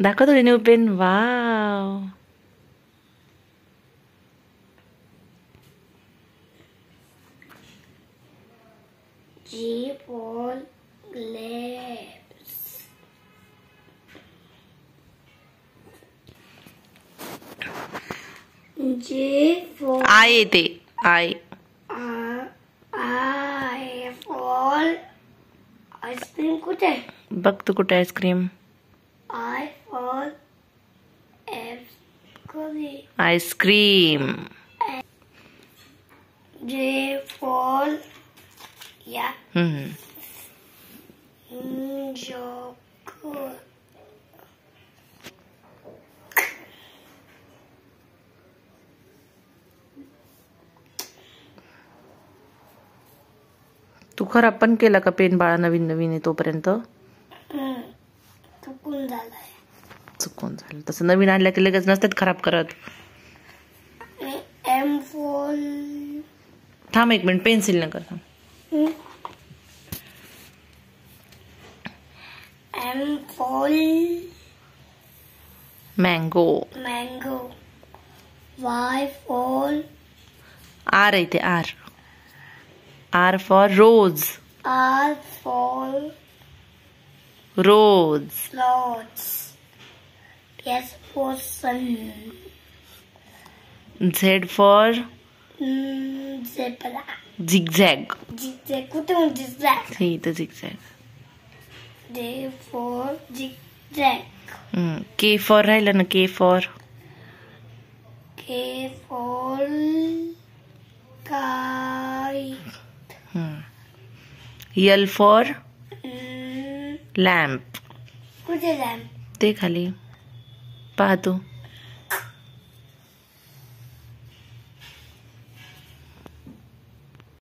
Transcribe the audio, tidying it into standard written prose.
दाखव थोडी new pen. Wow. G for grapes. J for I येते. I. I for ice cream कुठे? बघ तू कुठे ice cream. I for F ice cream. J for yeah. Joker. तू खराब पण केला का पेन बाळा? नवीन नवीन आहे तोपर्यंत. चुकून झालाय. चुकून झालं. तसं नवीन आणल्या की लगेच नसतात खराब करत. M for थांब एक मिनिट. पेन्सिल नका थांब. M for mango. mango. Y for R येते. R. R for rose. R for rose. rose. S for sun. Z for Zebra. Zigzag. Zigzag. कुठे म्हणजे zigzag? हे इथं zigzag. J for zigzag. K for राहिलं ना. K for K for kite. L for lamp. कुठे lamp? ते खाली पाहतो.